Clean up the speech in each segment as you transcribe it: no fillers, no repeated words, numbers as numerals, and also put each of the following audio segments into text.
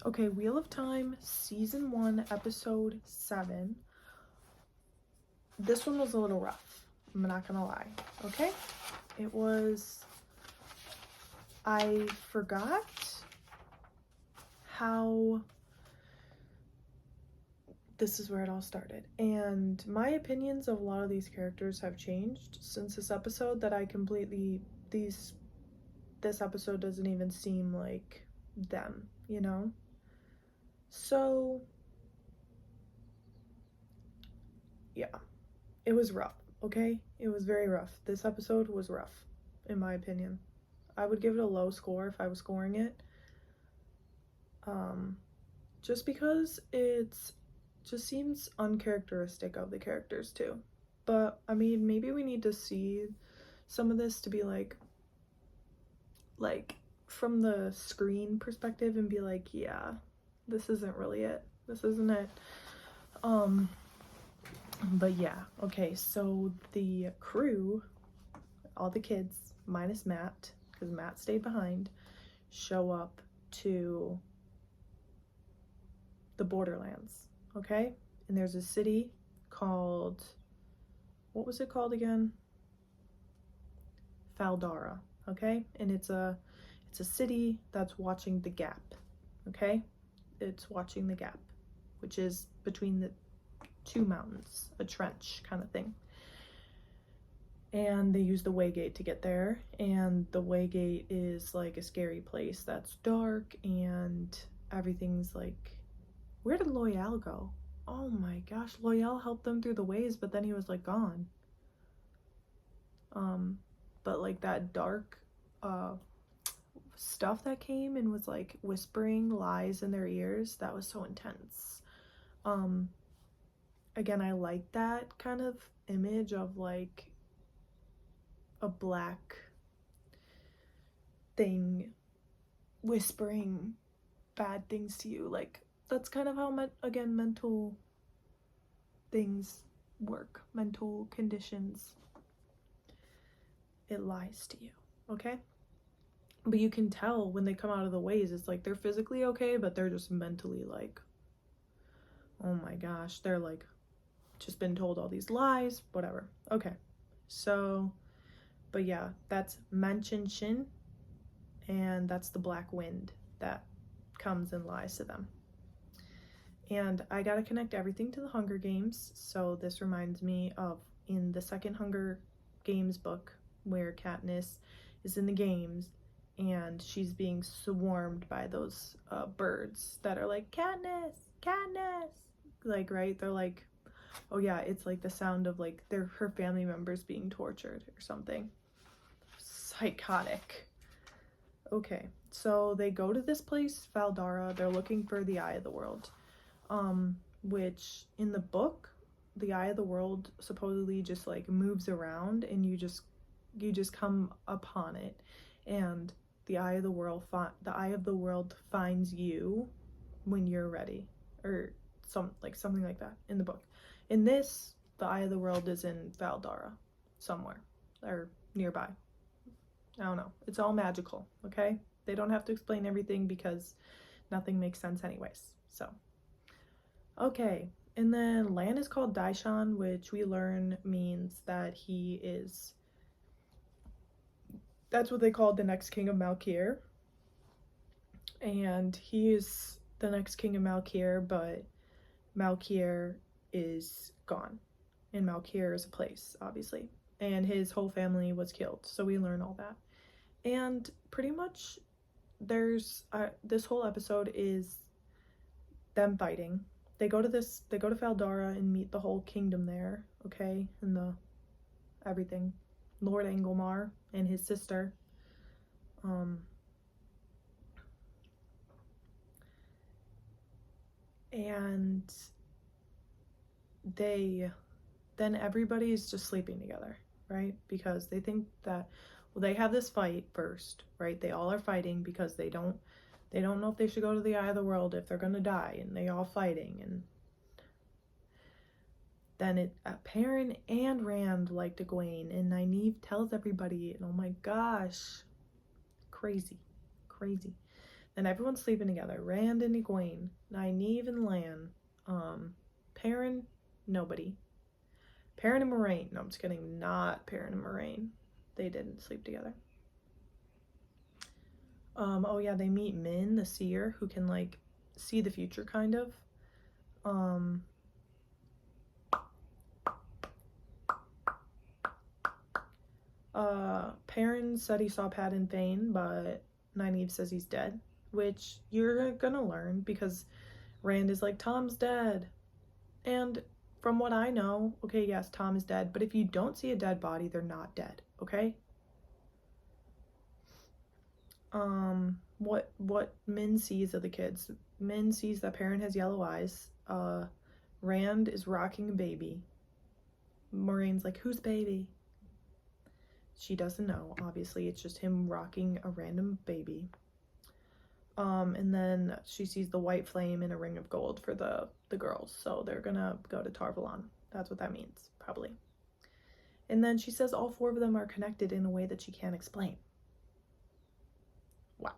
Okay, Wheel of Time, Season 1, Episode 7. This one was a little rough. I'm not gonna lie, okay? It was... I forgot how... This is where it all started. And my opinions of a lot of these characters have changed since this episode that I completely... This episode doesn't even seem like them, you know? So... yeah. It was rough, okay? It was very rough. This episode was rough, in my opinion. I would give it a low score if I was scoring it. Just because it's just seems uncharacteristic of the characters too. But I mean, maybe we need to see some of this to be like from the screen perspective and be like, yeah, this isn't really it. This isn't it. But yeah, okay, so the crew, all the kids, minus Matt, because Matt stayed behind, show up to the Borderlands, okay? And there's a city called, what was it called again? Faldara, okay? And it's a city that's watching the gap, okay? It's watching the gap, which is between the two mountains, a trench kind of thing. And they use the Waygate to get there, and the Waygate is like a scary place that's dark and everything's like, where did Loyal go? Oh my gosh, Loyal helped them through the ways, but then he was like gone. But like that dark stuff that came and was like whispering lies in their ears, that was so intense. Again, I like that kind of image of like a black thing whispering bad things to you. Like, that's kind of how mental things work, mental conditions. It lies to you, okay? But you can tell when they come out of the ways, it's like they're physically okay, but they're just mentally like, oh my gosh, they're like just been told all these lies, whatever. Okay, so, but yeah, that's Manchin, and that's the black wind that comes and lies to them. And I gotta connect everything to the Hunger Games, so this reminds me of in the second Hunger Games book where Katniss is in the games and she's being swarmed by those birds that are like, Katniss, Katniss, like, right? They're like, oh yeah, it's like the sound of like her family members being tortured or something. Psychotic. Okay, so they go to this place, Faldara. They're looking for the Eye of the World, which in the book, the Eye of the World supposedly just like moves around and you just come upon it, and the Eye of the World finds you when you're ready, or something like that in the book. In this, the Eye of the World is in Faldara somewhere or nearby. I don't know. It's all magical, okay? They don't have to explain everything because nothing makes sense anyways. So, okay. And then Lan is called Daishan, which we learn means that that's what they called the next king of Malkier. And he is the next king of Malkier, but Malkier is gone. And Malkier is a place, obviously. And his whole family was killed. So we learn all that. And pretty much there's this whole episode is them fighting. They go to Faldara and meet the whole kingdom there, okay? And the everything. Lord Anglemar and his sister. And then everybody is just sleeping together, right? Because they think that, well, they have this fight first, right? They all are fighting because they don't know if they should go to the Eye of the World if they're gonna die, and they all fighting. And then Perrin and Rand like Egwene, and Nynaeve tells everybody, and oh my gosh, crazy. and everyone's sleeping together. Rand and Egwene, Nynaeve and Lan, Perrin, nobody. Perrin and Moiraine, no, I'm just kidding, not Perrin and Moiraine. They didn't sleep together. Oh yeah, they meet Min, the seer, who can like see the future kind of. Perrin said he saw Padan Thane, but Nynaeve says he's dead, which you're gonna learn because Rand is like, Tom's dead. And from what I know, okay, yes, Tom is dead, but if you don't see a dead body, they're not dead, okay? What Min sees of the kids. Min sees that Perrin has yellow eyes. Rand is rocking a baby. Moraine's like, whose baby? She doesn't know, obviously. It's just him rocking a random baby. And then she sees the white flame and a ring of gold for the girls. So they're gonna go to Tar Valon. That's what that means, probably. And then she says all 4 of them are connected in a way that she can't explain. Wow.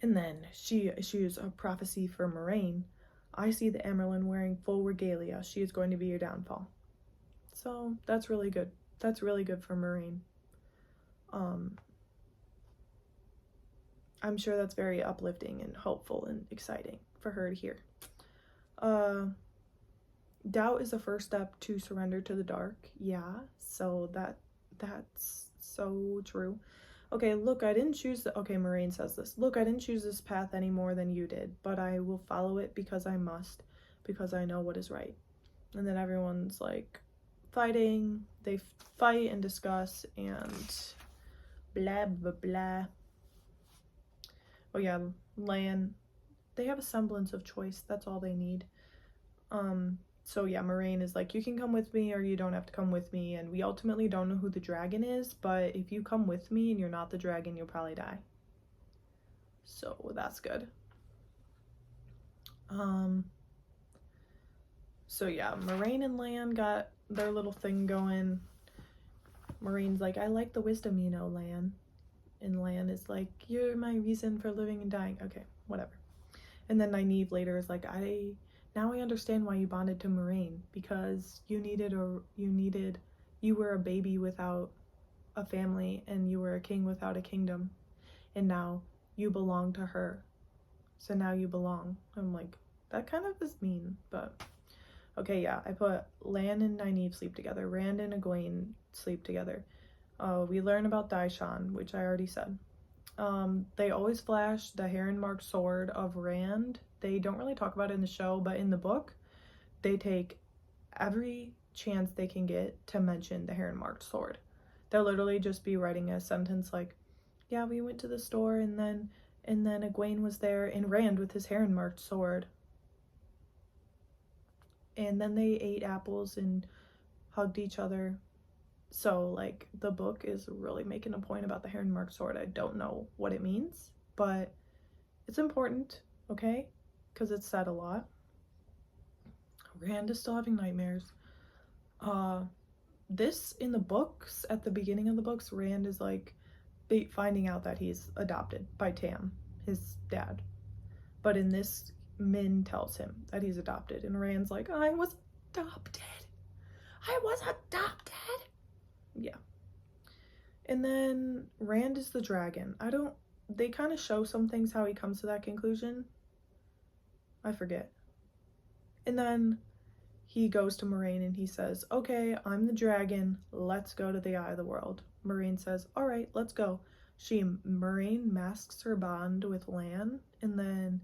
And then she issues a prophecy for Moiraine. I see the Amyrlin wearing full regalia. She is going to be your downfall. So that's really good. That's really good for Moiraine. I'm sure that's very uplifting and hopeful and exciting for her to hear. Doubt is the first step to surrender to the dark. Yeah, so that's so true. Okay, look, I didn't choose okay, Moiraine says this. Look, I didn't choose this path any more than you did, but I will follow it because I must, because I know what is right. And then everyone's like fighting. They fight and discuss and blah, blah, blah. Oh yeah, Lan, they have a semblance of choice. That's all they need. So yeah, Moiraine is like, you can come with me or you don't have to come with me. And we ultimately don't know who the dragon is, but if you come with me and you're not the dragon, you'll probably die. So that's good. So yeah, Moiraine and Lan got their little thing going. Moraine's like, I like the wisdom, you know, Lan. And Lan is like, you're my reason for living and dying. Okay, whatever. And then Nynaeve later is like, now I understand why you bonded to Moiraine, because you were a baby without a family and you were a king without a kingdom, and now you belong to her. So now you belong. I'm like, that kind of is mean, but okay, yeah. I put Lan and Nynaeve sleep together. Rand and Egwene sleep together. We learn about Daishan, which I already said. They always flash the heron-marked sword of Rand. They don't really talk about it in the show, but in the book, they take every chance they can get to mention the heron-marked sword. They'll literally just be writing a sentence like, yeah, we went to the store and then Egwene was there and Rand with his heron-marked sword. And then they ate apples and hugged each other. So, like, the book is really making a point about the heron-marked sword. I don't know what it means, but it's important, okay? Because it's said a lot. Rand is still having nightmares. This, in the books, at the beginning of the books, Rand is, like, finding out that he's adopted by Tam, his dad. But in this, Min tells him that he's adopted, and Rand's like, I was adopted. I was adopted. Yeah. And then Rand is the dragon. They kind of show some things how he comes to that conclusion. I forget. And then he goes to Moiraine and he says, okay, I'm the dragon. Let's go to the Eye of the World. Moiraine says, all right, let's go. Moiraine masks her bond with Lan, and then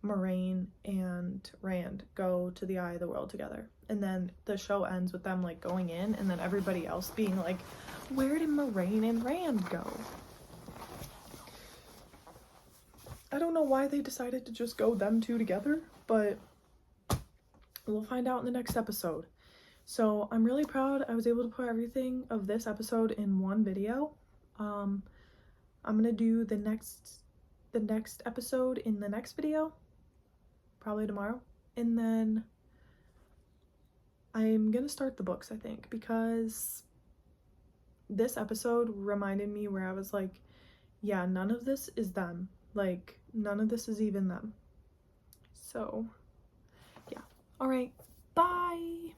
Moiraine and Rand go to the Eye of the World together. And then the show ends with them like going in and then everybody else being like, where did Moiraine and Rand go? I don't know why they decided to just go them two together, but we'll find out in the next episode. So I'm really proud I was able to put everything of this episode in one video. I'm gonna do the next episode in the next video, probably tomorrow, and then I'm gonna start the books, I think, because this episode reminded me where I was like, yeah, none of this is them. Like, none of this is even them. So, yeah. All right. Bye.